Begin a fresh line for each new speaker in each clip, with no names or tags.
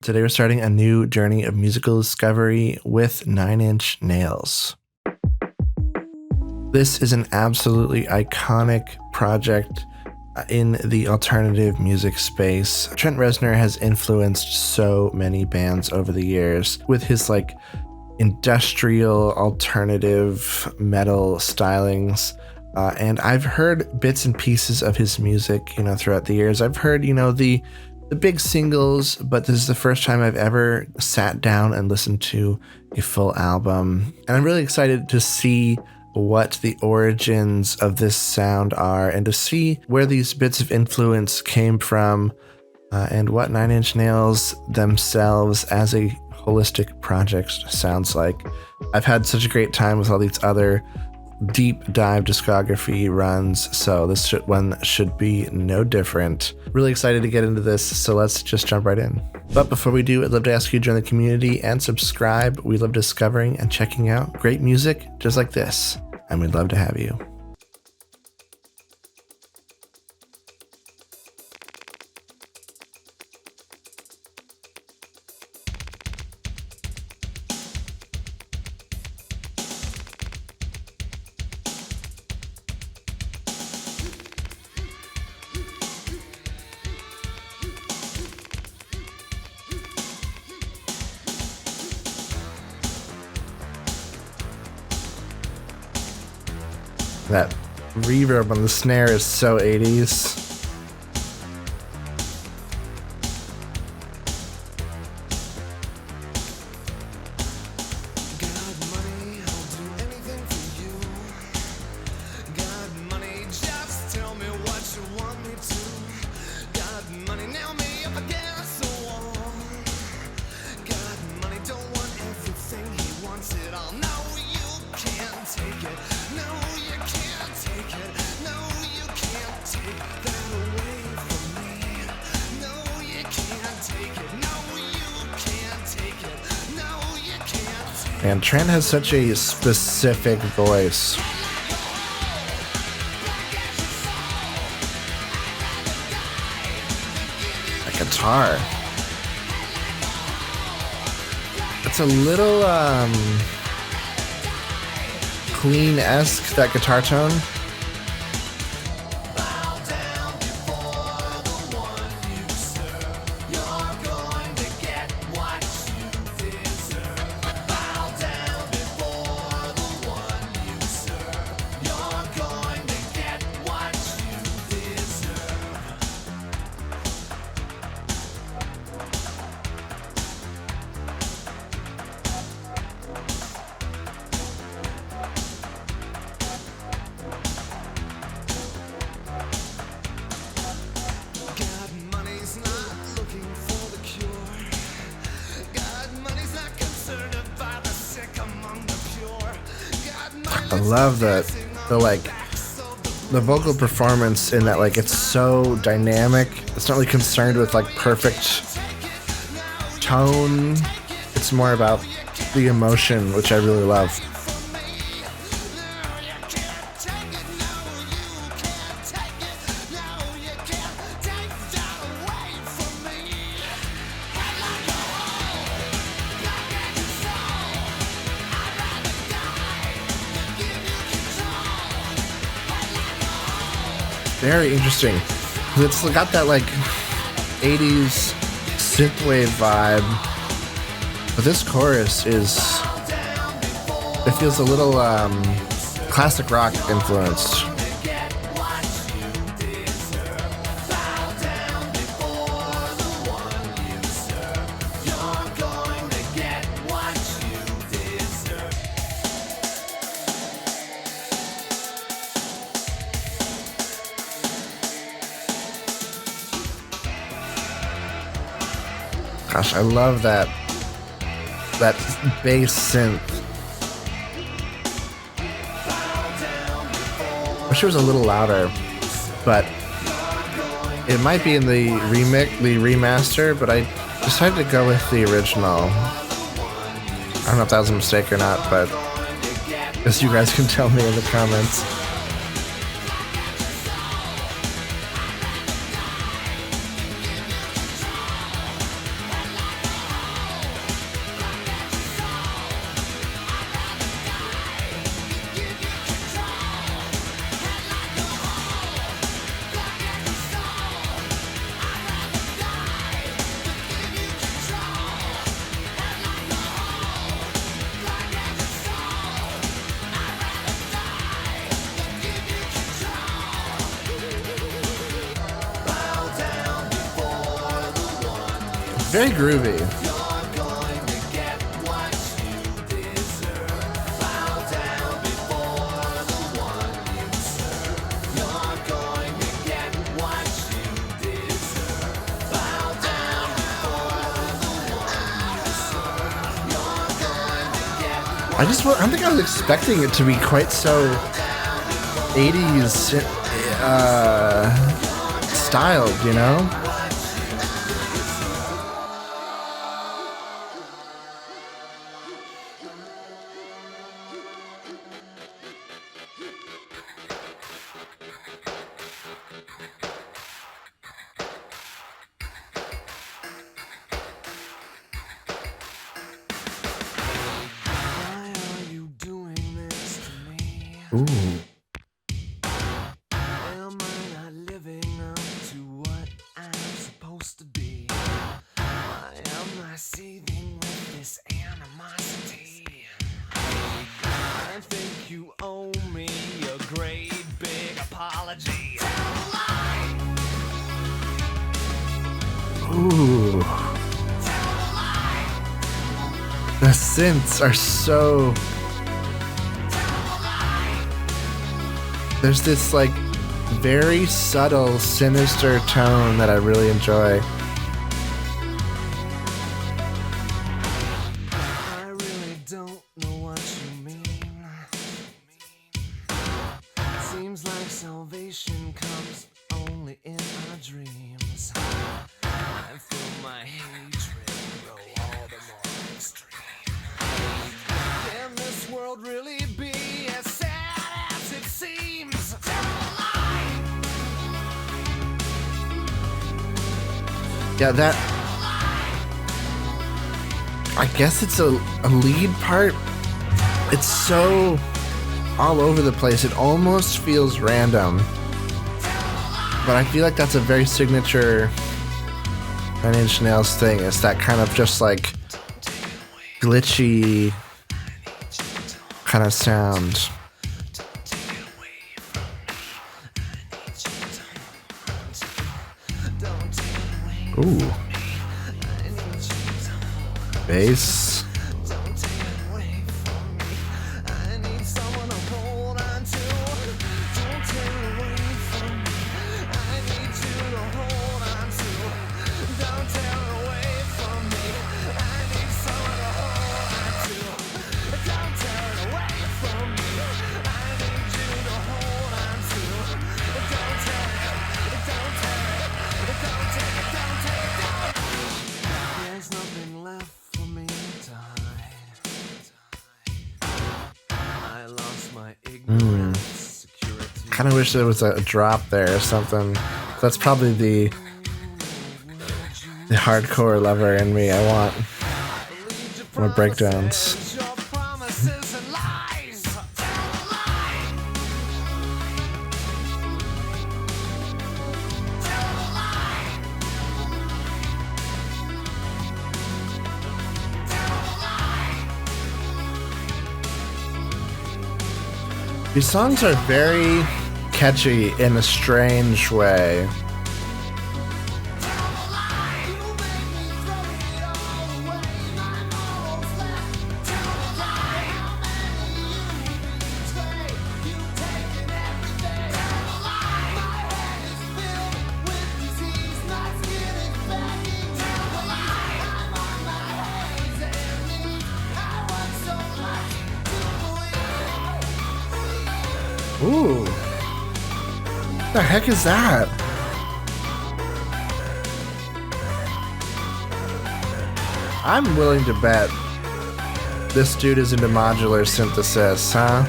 Today we're starting a new journey of musical discovery with 9 Inch Nails. This is an absolutely iconic project in the alternative music space. Trent Reznor has influenced so many bands over the years with his industrial alternative metal stylings. And I've heard bits and pieces of his music, throughout the years. I've heard, the big singles, but this is the first time I've ever sat down and listened to a full album. And I'm really excited to see what the origins of this sound are and to see where these bits of influence came from and what 9 Inch Nails themselves as a holistic project sounds like. I've had such a great time with all these other deep dive discography runs, so this one should be no different. Really excited to get into this, so let's just jump right in. But before we do, I'd love to ask you to join the community and subscribe. We love discovering and checking out great music just like this, and we'd love to have you. That reverb on the snare is so 80s. And Trent has such a specific voice. A guitar. It's a little Queen-esque, that guitar tone. I love the vocal performance in that, it's so dynamic. It's not really concerned with perfect tone. It's more about the emotion, which I really love. Very interesting. It's got that 80s synthwave vibe, but this chorus it feels a little classic rock influenced. Gosh, I love that bass synth. Wish it was a little louder, but it might be in the remaster, but I decided to go with the original. I don't know if that was a mistake or not, but I guess you guys can tell me in the comments. very groovy. I don't think I was expecting it to be quite so 80s styled, you know? Ooh.
Am I not living up to what I'm supposed to be? Why am I seething with this animosity? I think you owe me a great big apology.
Ooh. The synths are so... There's this like very subtle, sinister tone that I really enjoy.
I really don't know what you mean. Seems like salvation comes only in our dreams. I feel my hatred grow all the more extreme. Can this world really be as sad as it seems?
Yeah, that... I guess it's a lead part. It's so all over the place. It almost feels random. But I feel like that's a very signature Nine Inch Nails thing. It's that kind of just like glitchy kind of sound. Ooh. Bass. Kind of wish there was a drop there or something. That's probably the hardcore lover in me. I want more breakdowns. These songs are very catchy in a strange way. Ooh. What the heck is that? I'm willing to bet this dude is into modular synthesis, huh?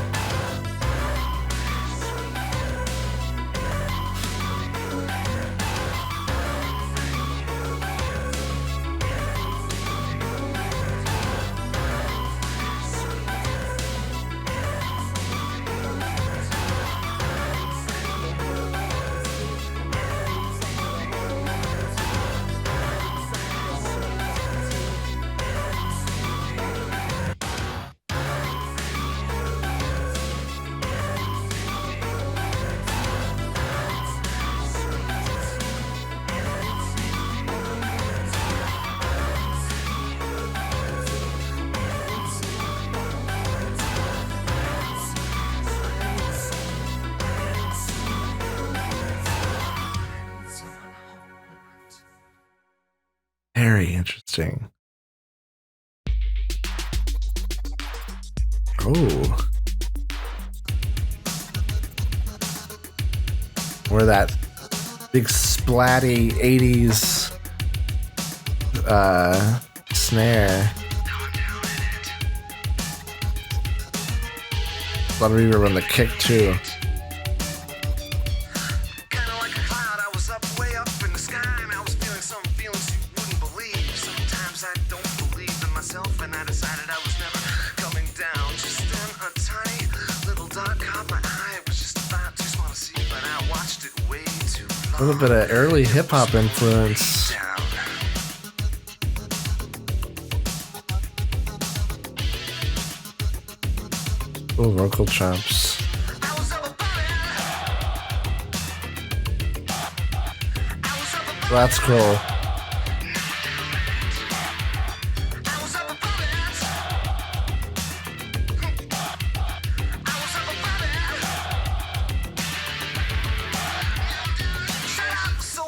Very interesting. Oh. Or that big splatty 80s snare. A lot of reverb on the kick too.
Kinda like a cloud, I was up, way up in the sky, and I was feeling some feelings you wouldn't believe. Sometimes I don't believe in myself, and I decided I was never coming down. Just then a tiny little dot caught my eye. It was just about too small to see, but I watched it way too long.
A little bit of early hip hop influence. Oh, vocal chops. That's cool.
So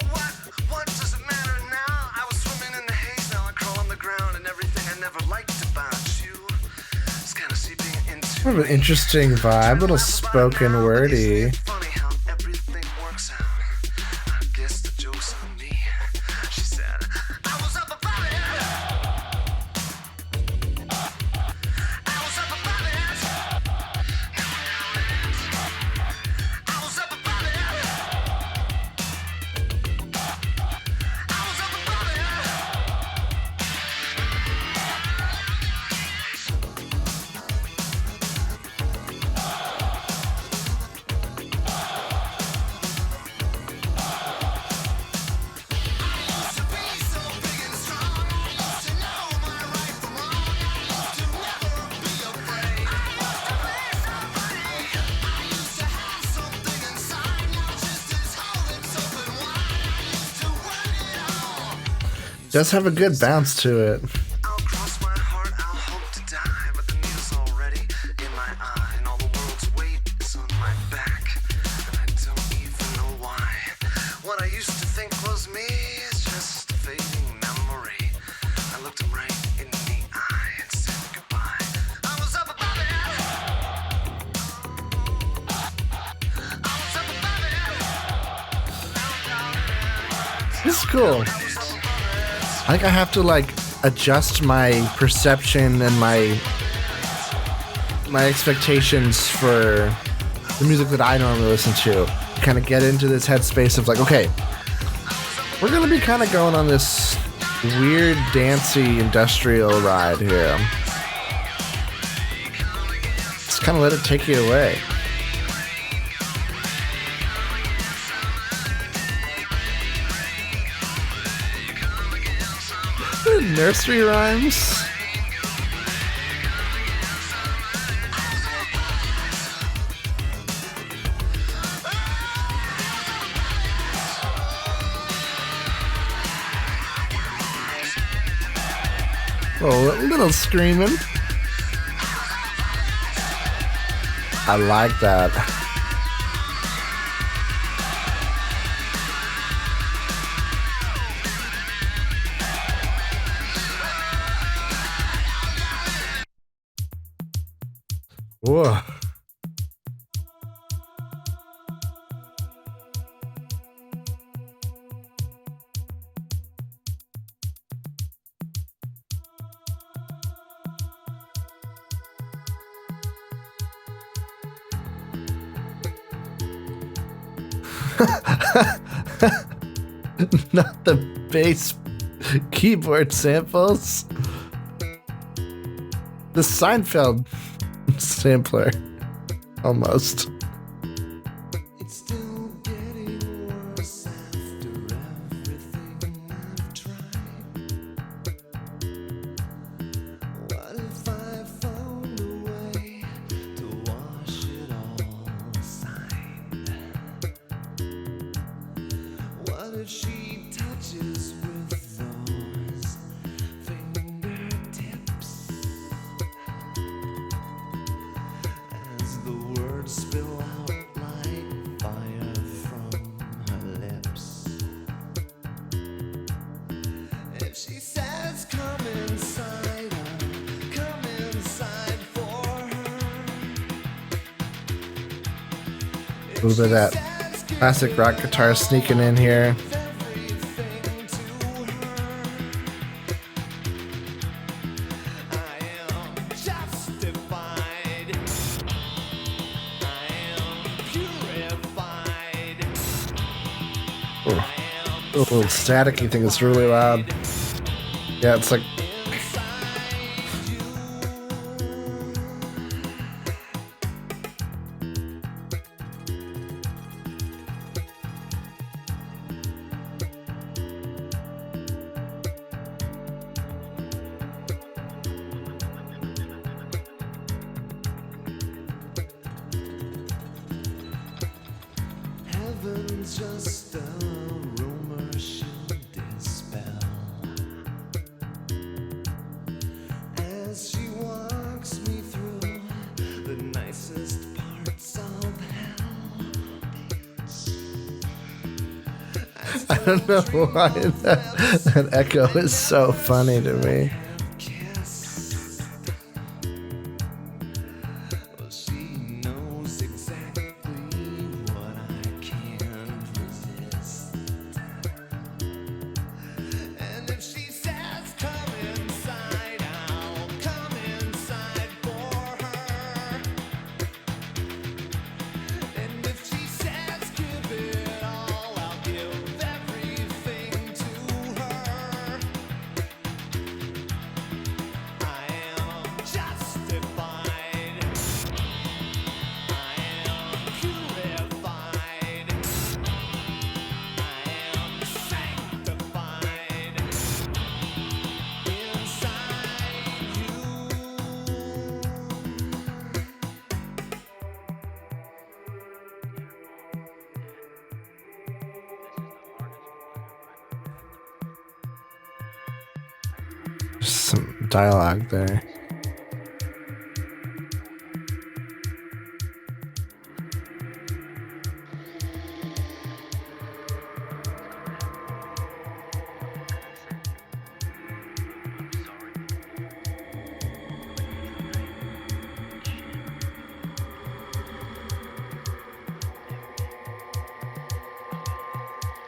what does it matter now? I was swimming in the haze, now I crawl on the ground, and everything I never liked about you is kind of seeping into.
What an interesting vibe, little spoken wordy.
Funny how everything works out. I guess the joke's on me. She said, I was up about it. I was up about it. I was up about it. I was up about it.
Does have a good bounce to it.
I'll cross my heart, I'll hope to die, but the needle's already in my eye, and all the world's weight is on my back, and I don't even know why. What I used to think was me is just a fading memory. I looked him right in the eye and said goodbye. I was up about it. I was up about it.
This is cool. I think I have to like adjust my perception and my expectations for the music that I normally listen to. Kind of get into this headspace of like, okay, we're gonna be kind of going on this weird dancey industrial ride here. Just kind of let it take you away. Nursery rhymes. Oh, a little screaming. I like that. Whoa. Not the bass keyboard samples. The Seinfeld sampler, almost.
It's still getting worse after everything I've tried. What if I found a way to wash it all aside? What if she touches with those fingertips? As the words spill
A little bit of that classic rock guitar sneaking in here. A little staticky thing is really loud. Yeah, it's like
Heaven's just a rumor she'll dispel as she walks me through the nicest parts of hell.
I don't know why that echo is so funny to me.
She knows exactly what I can't resist. And if she says come inside, I'll come inside for her. And if she says give it all, I'll give everything to her. I am justified. I am purified. I am sanctified inside you.
Just some dialogue there.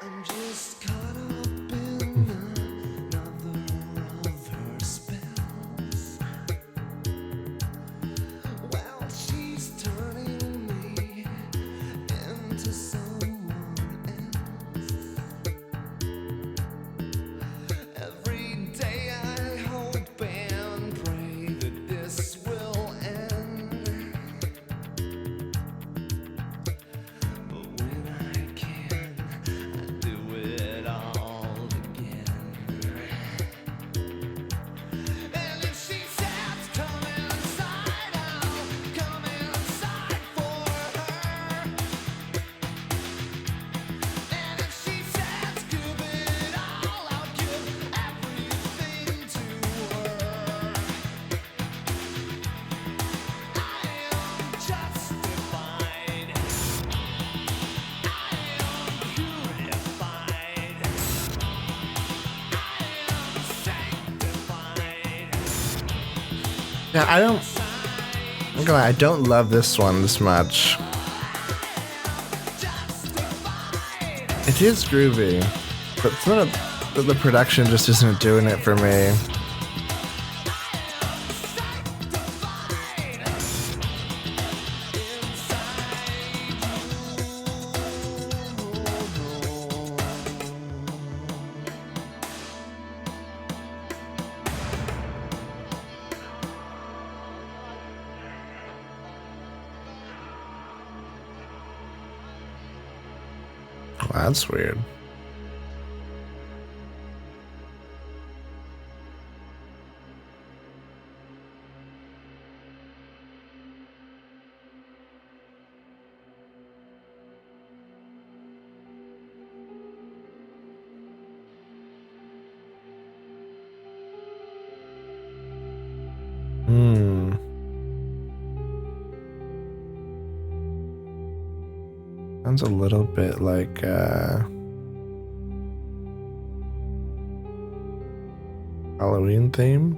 I'm just caught up in another of her spells. Well, she's turning me into someone else. Every day I hope and pray that this will end. But when I can, I do it all again. And if she says come inside, I'll come inside for her. And if she says give it all, I'll give everything to her. I am justified. I am purified. I am sanctified.
Yeah, I'm gonna lie, I don't love this one this much. It is groovy, but some of the production just isn't doing it for me. Well, that's weird. Sounds a little bit like Halloween theme.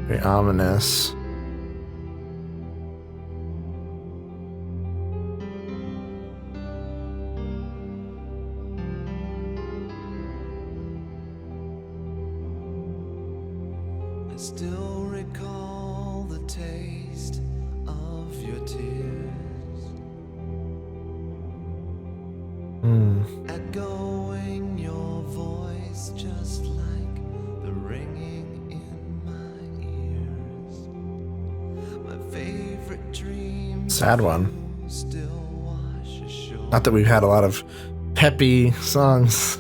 Very ominous.
Still recall the taste of your tears, echoing your voice just like the ringing in my ears. My favorite dream.
Sad one.
Still wash ashore.
Not that we've had a lot of peppy songs,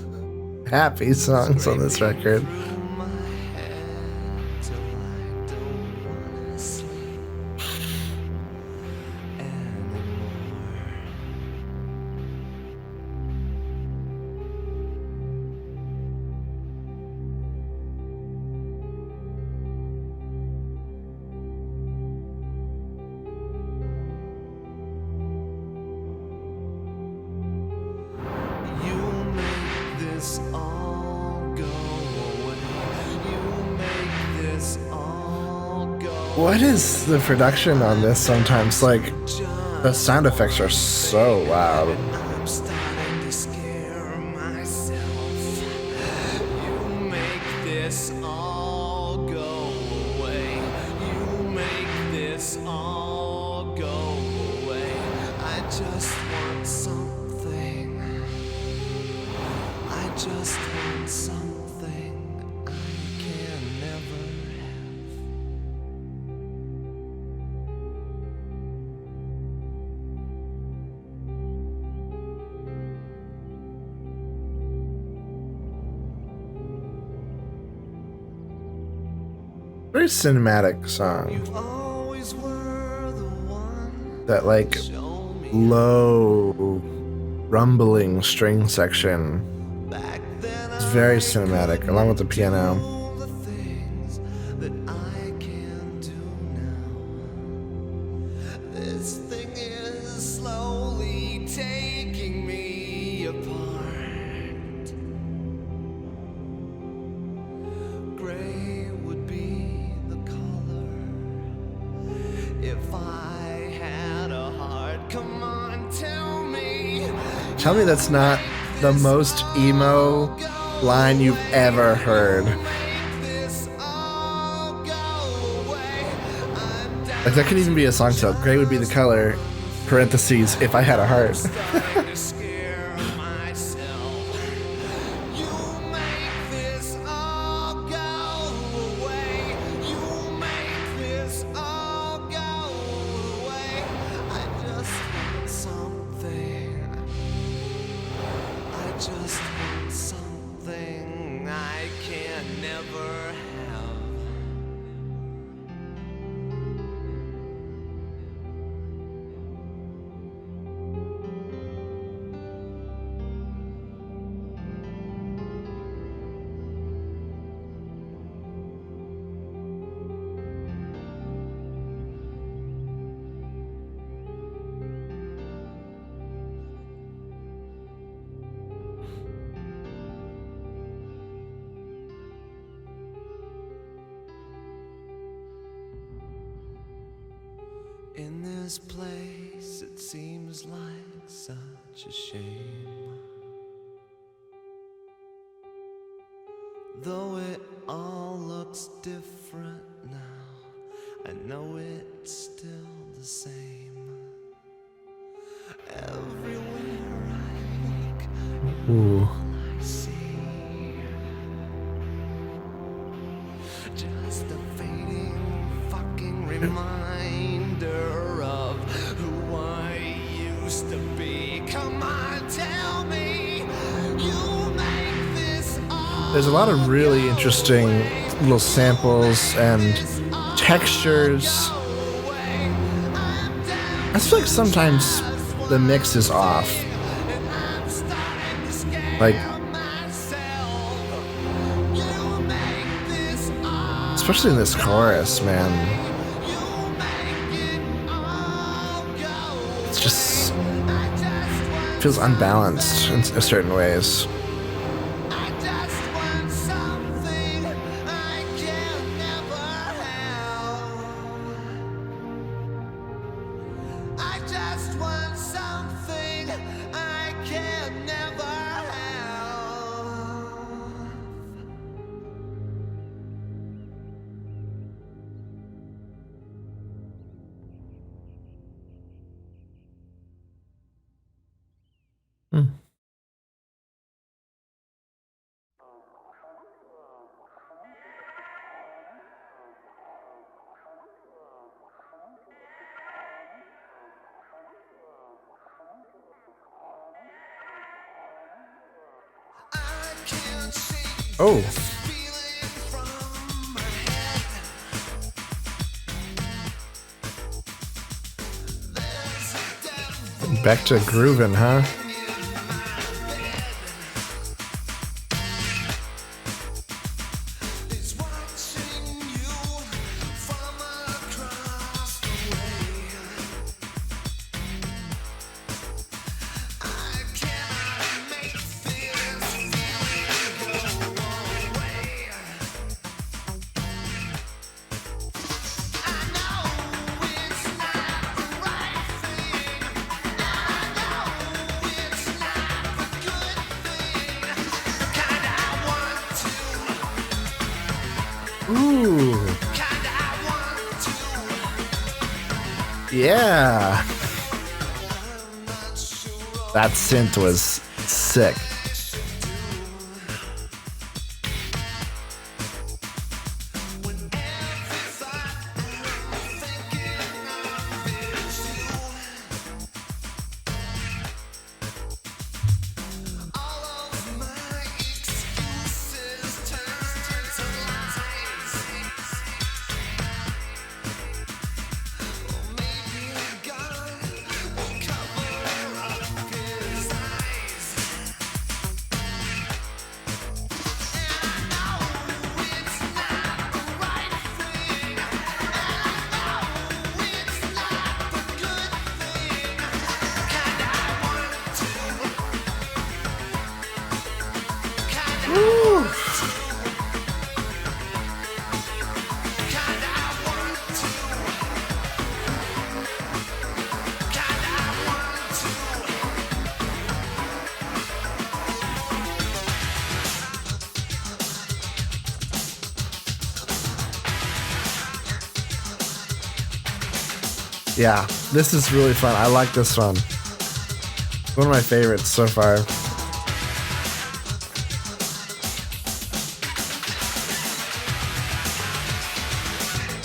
happy songs on this record. What is the production on this sometimes? Like, the sound effects are so loud.
I'm starting to scare myself. You make this all go away. You make this all go away. I just want something. I just want something I can never have.
Very cinematic song.
You always were the one.
That like
Show me
low rumbling string section
back then.
is very cinematic, along with the piano.
All the things that I can do now. This thing is slowly taking me apart. Gray would be the color if I had a heart. Come on, tell me.
Tell me that's not the most emo line you've ever heard. Like, that could even be a song title. Gray would be the color, parentheses, if I had a heart.
Just want something I can never have. In this place, it seems like such a shame. Though it all looks different now, I know it's still the same. Everywhere I look,
Ooh.
I see just a fading fucking reminder of who I used to be. Come on, tell me you make this all.
There's a lot of really interesting little samples and textures. I feel like sometimes the mix is off. Like, especially in this chorus, man. It's just feels unbalanced in certain ways. Oh, back to grooving, huh? Ooh. Yeah. That synth was sick. Yeah, this is really fun. I like this one. One of my favorites so far.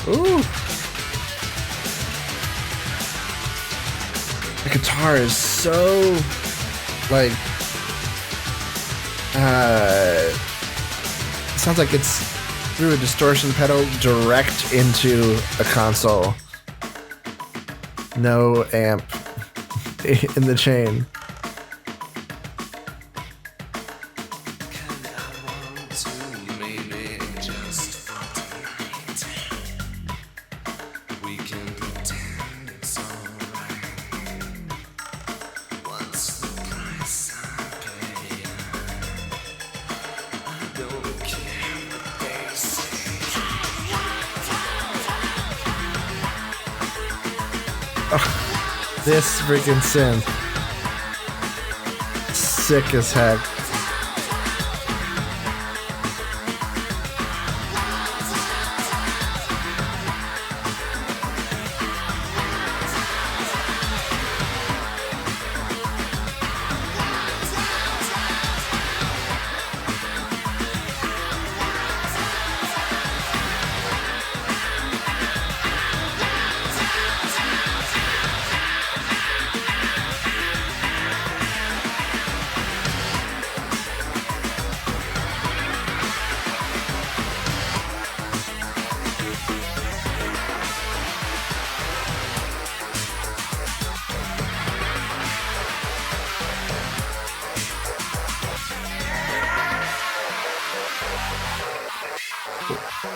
Ooh. The guitar is so like it sounds like it's through a distortion pedal direct into a console. No amp in the chain. This freaking synth. Sick as heck.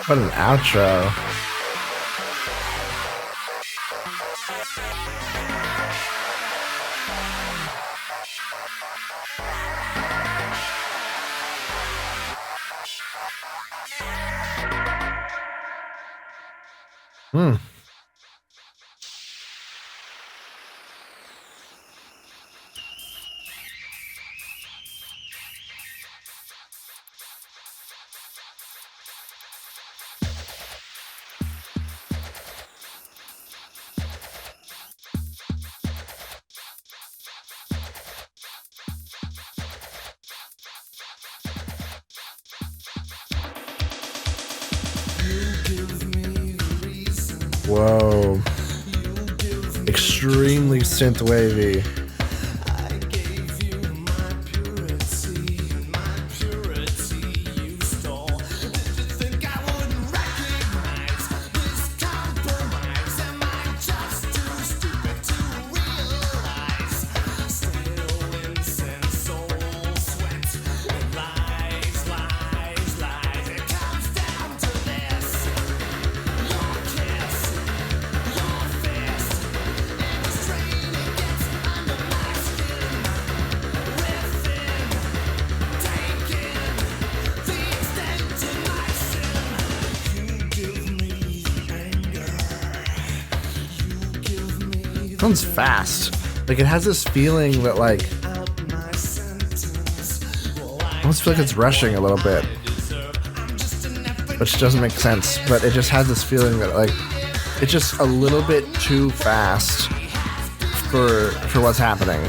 What an outro. Whoa. Extremely synth wavy. sounds fast. Like it has this feeling that like I almost feel like it's rushing a little bit, which doesn't make sense, but it just has this feeling that like it's just a little bit too fast for what's happening.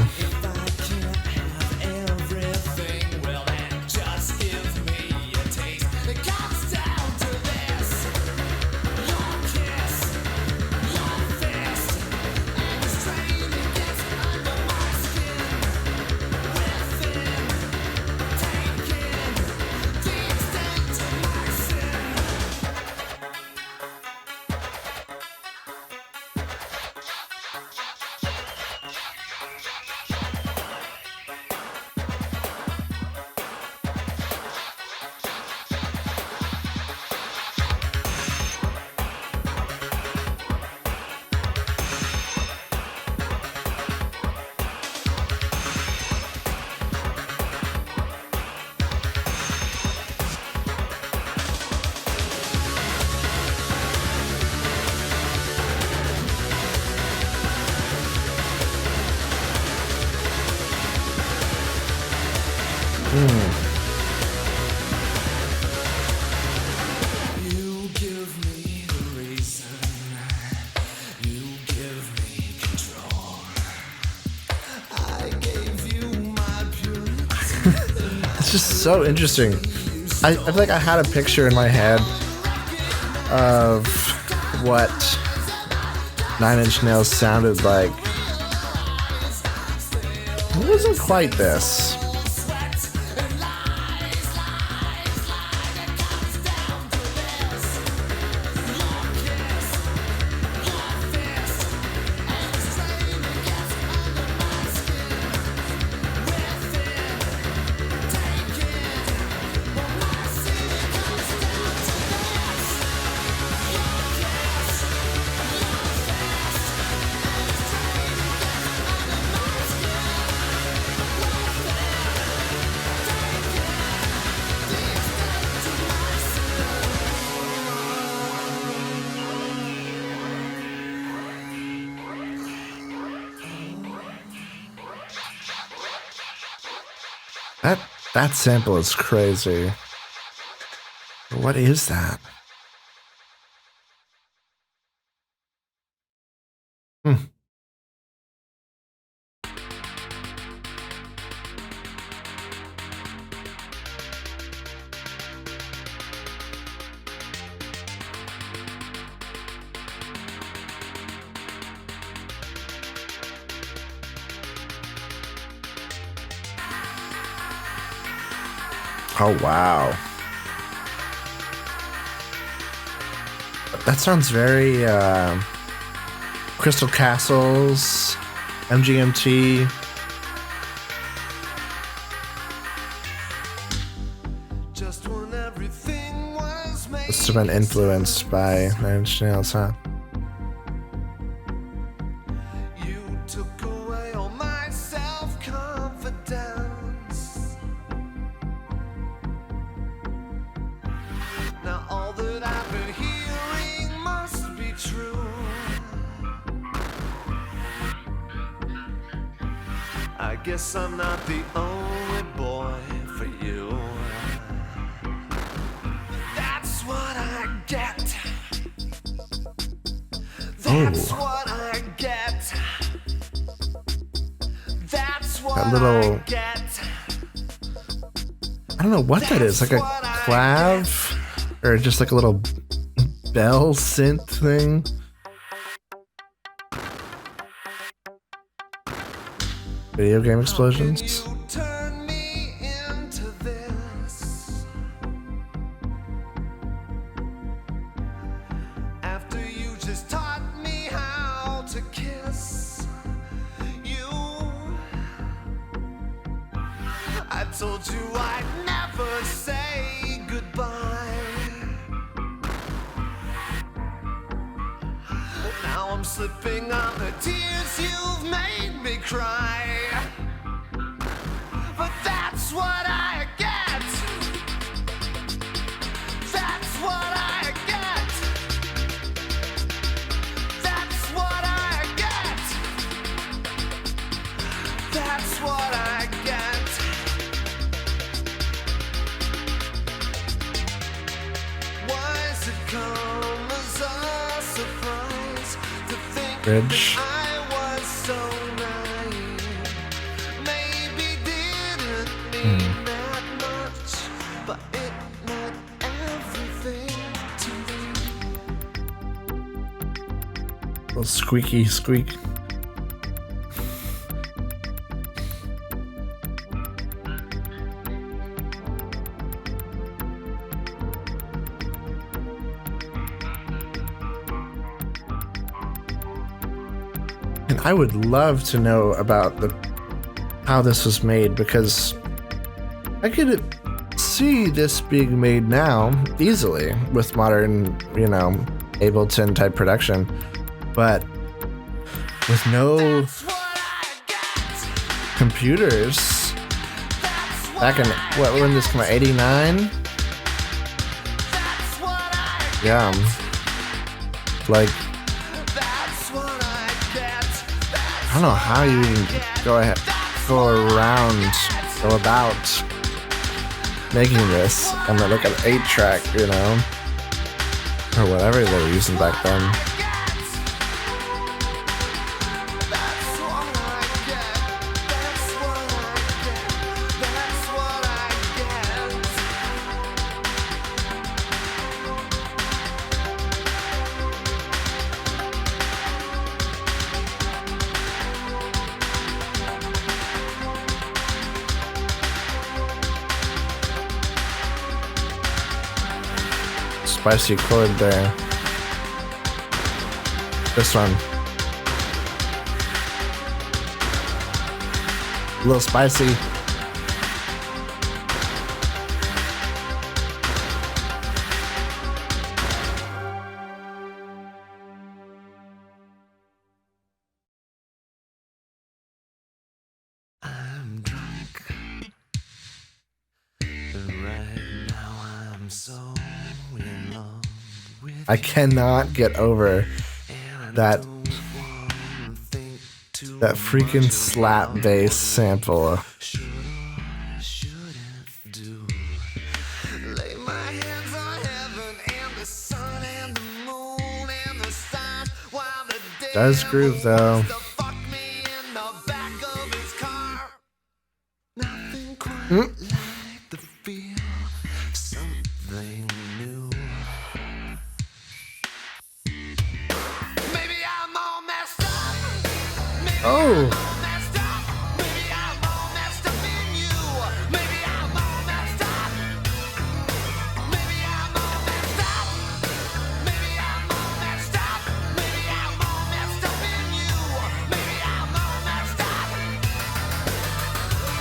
You give me the reason. You give me control. I gave you my purity.
It's just so interesting. I feel like I had a picture in my head of what Nine Inch Nails sounded like. It wasn't quite this. That sample is crazy. What is that? Oh, wow. That sounds very Crystal Castles, MGMT.
Just when everything was made.
Must have been influenced by Nine Inch Nails, huh?
You took away all my self-confidence. Now all that I've been hearing must be true. I guess I'm not the only boy for you. That's what I get. That's what I get. That's what
That little-
I get.
I don't know what that is. Like a clav? Or just like a little bell synth thing? Video game explosions?
You turn me into this. After you just taught me how to kiss. I told you I'd never say goodbye. Now I'm slipping on the tears you've made me cry. But that's what I get. That's what I get. That's what I get.
bridge.
I was so naive. Maybe didn't mean that much, but it meant everything to me.
Little squeaky squeak. And I would love to know about how this was made, because I could see this being made now easily with modern, Ableton type production, but with no computers back in when this came out, 89? Yeah, like I don't know how you even go about making this on like an 8-track, or whatever they were using back then. Spicy chord there. This one. A little spicy.
I'm drunk, and right now I'm so in love with
I cannot get over that freaking slap bass sample.
Lay my hands on heaven and the sun and the moon and the stars while the day
Does groove though.
fuck me in the back of his car. Nothing quite like the feel of something new. Maybe I'm all messed up. Maybe
Oh.
I'm all messed up. Maybe I'm all messed up in you. Maybe I'm all messed up. Maybe I'm all messed up. Maybe I'm all messed up. Maybe I'm all messed up in you. Maybe I'm all messed up.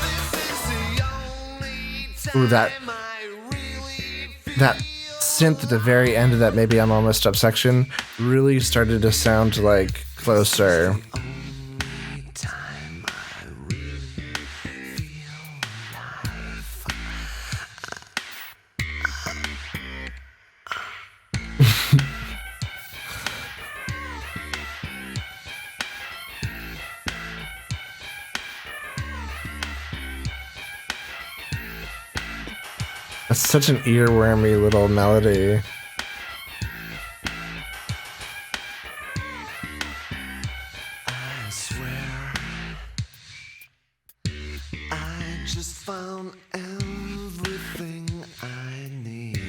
This is the only time
Ooh, that
I really feel
that synth at the very end of that "Maybe I'm All Messed Up" section really started to sound like Closer.
only time I really feel life.
That's such an earwormy little melody.
I swear I just found everything I need.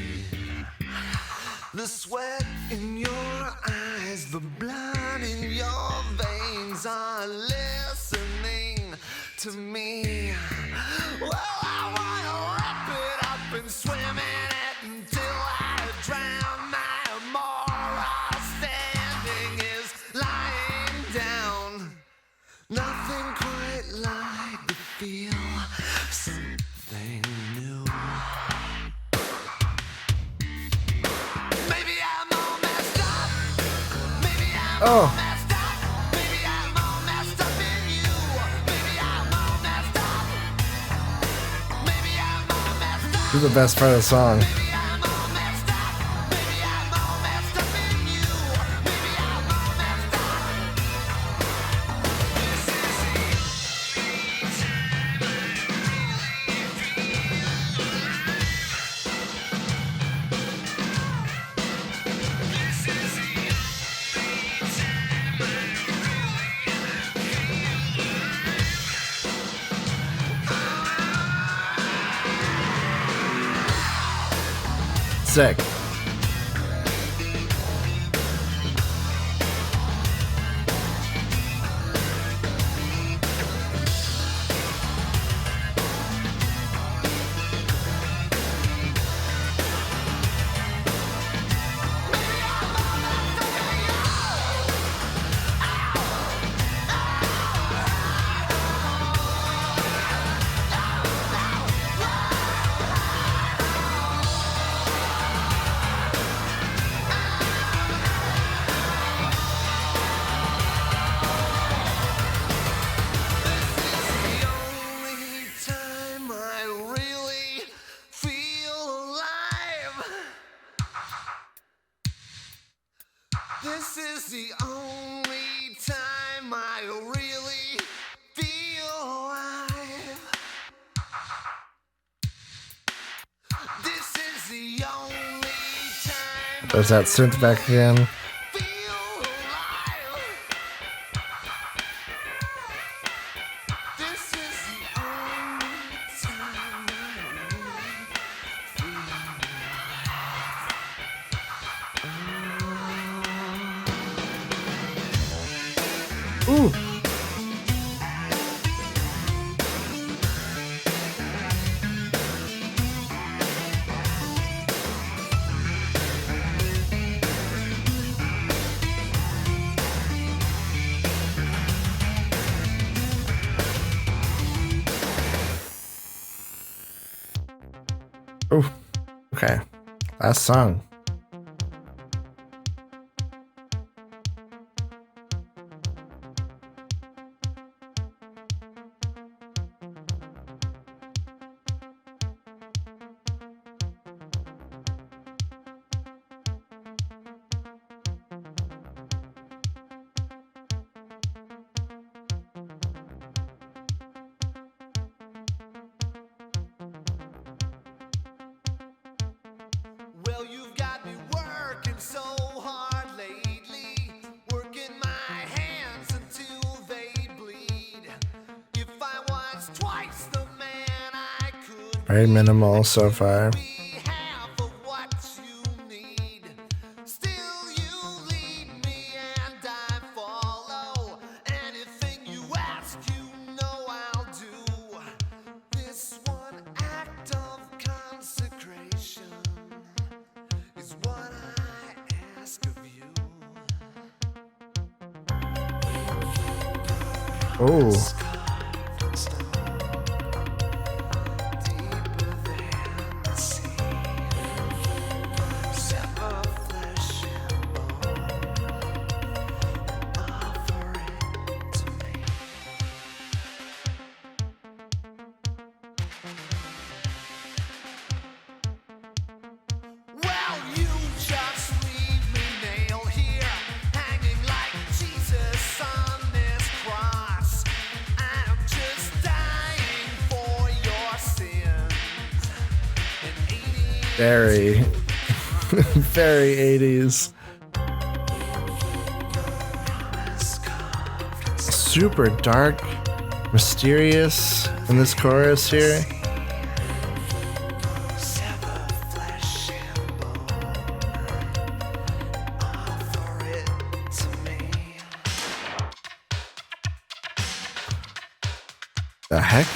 The sweat in your eyes, the blood in your veins are listening to me. Well, I wanna wrap it up and swim in it until I drown. My moral standing is lying down. Nothing quite like the feel of something new. Maybe I'm all messed up. Maybe I'm all
Oh,
messed up. Maybe I'm all messed up in you. Maybe I'm all messed up. Maybe I'm all messed up.
this is the best part of the song.
Maybe I'm all messed up. Maybe I'm all messed up in you. Maybe I'm all messed up. This is the this is the
Sick.
The only time I really feel alive. This is the only time I really feel alive. This is the only time
There's that synth back again.
I feel alive. This is the only time I really feel
Ooh. Ooh. Okay. Last song.
Well, you've got me working so hard lately, working my hands until they bleed. If I was twice the man I could
Very minimal so far.
be half of what you need. Still you lead me and I follow. Anything you ask, you know I'll do. This one act of consecration is what I ask of you.
Oh.
Deeper than the sea, sever flesh and bone, offer it to me. Well, you just leave me nailed here, hanging like Jesus on this cross. I'm just dying for your sins. And 80
Very, very 80s. Super dark, mysterious in this chorus here.
sever flesh and bone, offer it to me.
The heck?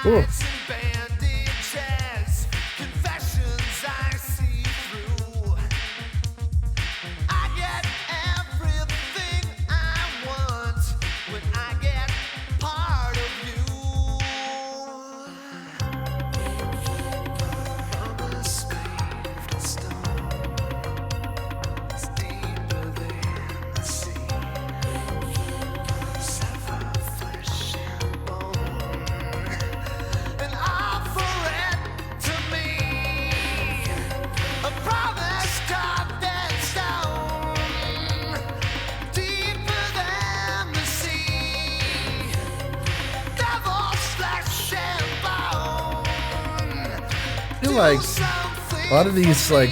Ooh.
And bandages, confessions I see through. I get everything I want when I get part of you. Promise made of stone is deeper than the sea. Sever flesh and bone. And
like a lot of these like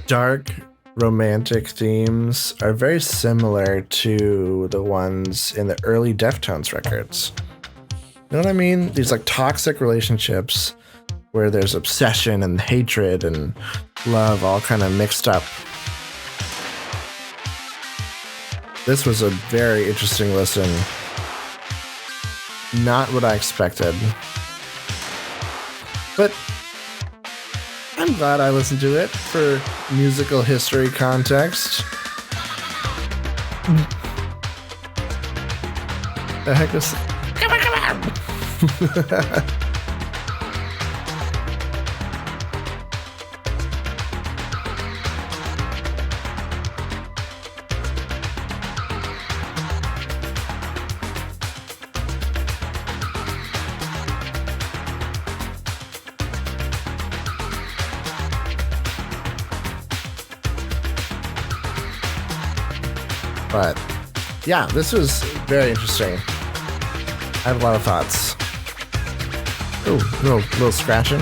dark romantic themes are very similar to the ones in the early Deftones records. You know what I mean? These like toxic relationships where there's obsession and hatred and love all kind of mixed up. This was a very interesting listen. Not what I expected. But I'm glad I listened to it for musical history context. The heck is... Come on! But yeah, this was very interesting. I have a lot of thoughts. Ooh, little scratching.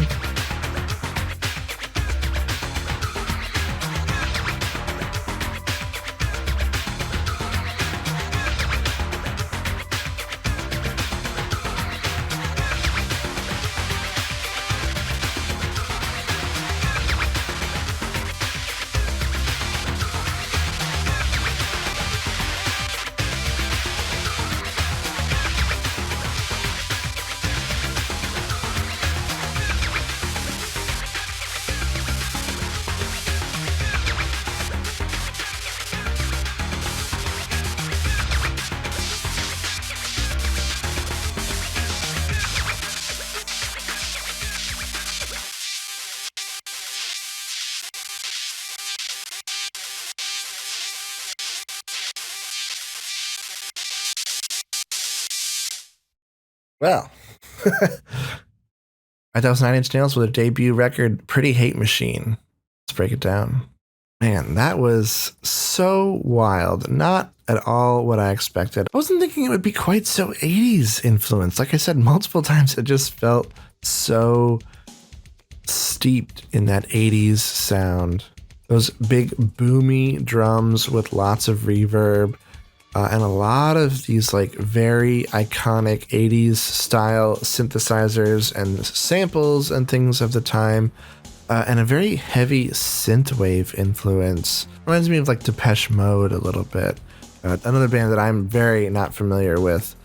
Well, that was 9 Inch Nails with a debut record, Pretty Hate Machine. Let's break it down. Man, that was so wild. Not at all what I expected. I wasn't thinking it would be quite so 80s influenced. Like I said multiple times, it just felt so steeped in that 80s sound. Those big boomy drums with lots of reverb. And a lot of these like very iconic 80s style synthesizers and samples and things of the time, and a very heavy synthwave influence. Reminds me of like Depeche Mode a little bit. Another band that I'm very not familiar with,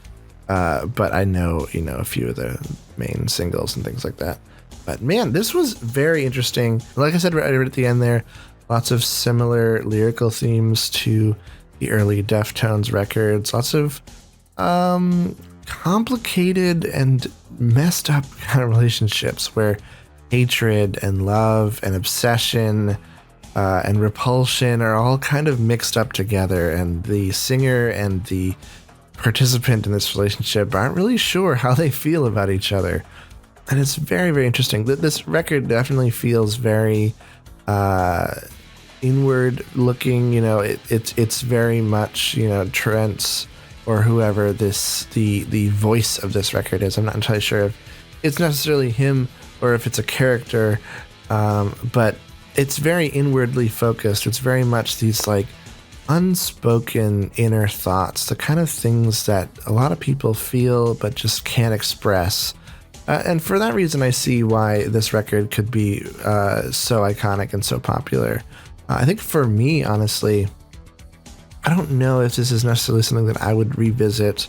but I know, a few of the main singles and things like that. But man, this was very interesting. Like I said right at the end there, lots of similar lyrical themes to the early Deftones records, lots of complicated and messed up kind of relationships where hatred and love and obsession and repulsion are all kind of mixed up together, and the singer and the participant in this relationship aren't really sure how they feel about each other. And it's very, very interesting. This record definitely feels very inward looking, it's very much, Trent's or whoever the voice of this record is. I'm not entirely sure if it's necessarily him or if it's a character, but it's very inwardly focused. It's very much these like unspoken inner thoughts, the kind of things that a lot of people feel but just can't express. And for that reason, I see why this record could be so iconic and so popular. I think for me, honestly, I don't know if this is necessarily something that I would revisit,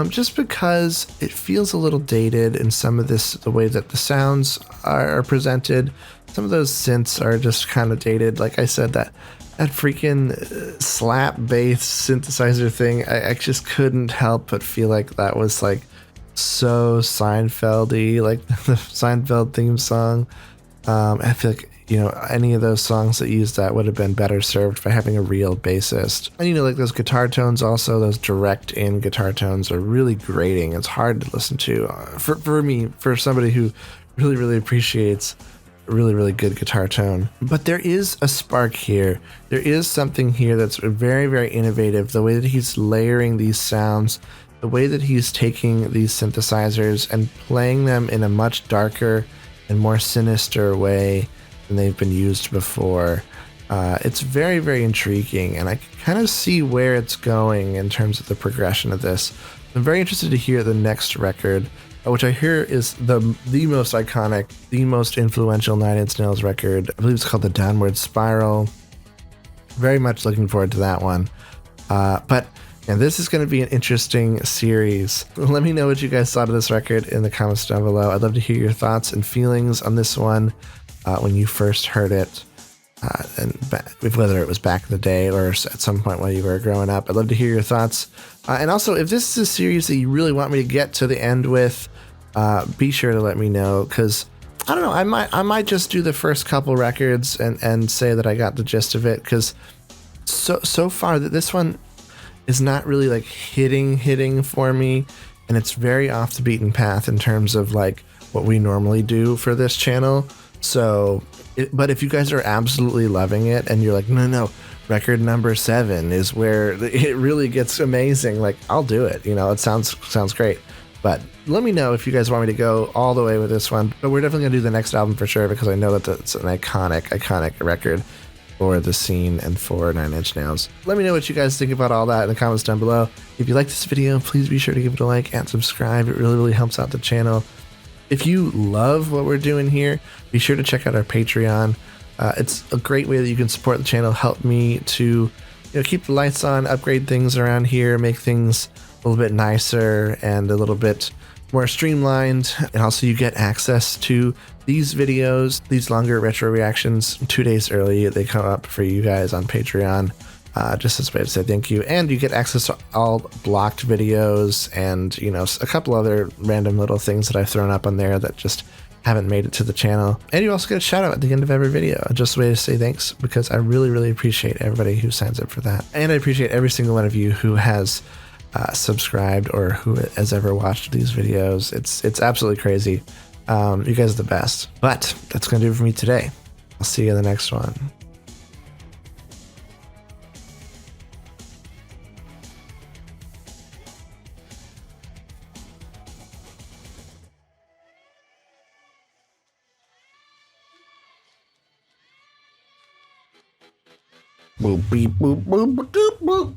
just because it feels a little dated in some of this, the way that the sounds are presented. Some of those synths are just kind of dated. Like I said, that freaking slap bass synthesizer thing, I just couldn't help but feel like that was like so Seinfeld-y, like the Seinfeld theme song. I feel like, any of those songs that use that would have been better served by having a real bassist. And like those guitar tones also, those direct in guitar tones are really grating. It's hard to listen to for me, for somebody who really, really appreciates a really, really good guitar tone. But there is a spark here. There is something here that's very, very innovative. The way that he's layering these sounds, the way that he's taking these synthesizers and playing them in a much darker and more sinister way than they've been used before. It's very, very intriguing, and I can kind of see where it's going in terms of the progression of this. I'm very interested to hear the next record, which I hear is the most iconic, the most influential Nine Inch Nails record. I believe it's called The Downward Spiral. Very much looking forward to that one. But this is going to be an interesting series. Let me know what you guys thought of this record in the comments down below. I'd love to hear your thoughts and feelings on this one when you first heard it. And whether it was back in the day or at some point while you were growing up. I'd love to hear your thoughts. And also, if this is a series that you really want me to get to the end with, be sure to let me know, because I don't know, I might just do the first couple records and say that I got the gist of it, because so far that this one is not really like hitting for me, and it's very off the beaten path in terms of like what we normally do for this channel. So, but if you guys are absolutely loving it and you're like, no, record number 7 is where it really gets amazing, like, I'll do it. It sounds great. But let me know if you guys want me to go all the way with this one. But we're definitely gonna do the next album for sure, because I know that it's an iconic record for the scene and for Nine Inch Nails. Let me know what you guys think about all that in the comments down below. If you like this video, please be sure to give it a like and subscribe. It really helps out the channel. If you love what we're doing here, be sure to check out our Patreon. It's a great way that you can support the channel, help me to keep the lights on, upgrade things around here, make things a little bit nicer and a little bit more streamlined. And also you get access to these videos, these longer retro reactions 2 days early. They come up for you guys on Patreon. Just as a way to say thank you. And you get access to all blocked videos and, a couple other random little things that I've thrown up on there that just haven't made it to the channel. And you also get a shout out at the end of every video. Just a way to say thanks, because I really appreciate everybody who signs up for that. And I appreciate every single one of you who has subscribed or who has ever watched these videos. It's absolutely crazy. You guys are the best. But that's going to do it for me today. I'll see you in the next one. Boop, beep, boop, boop, boop, boop.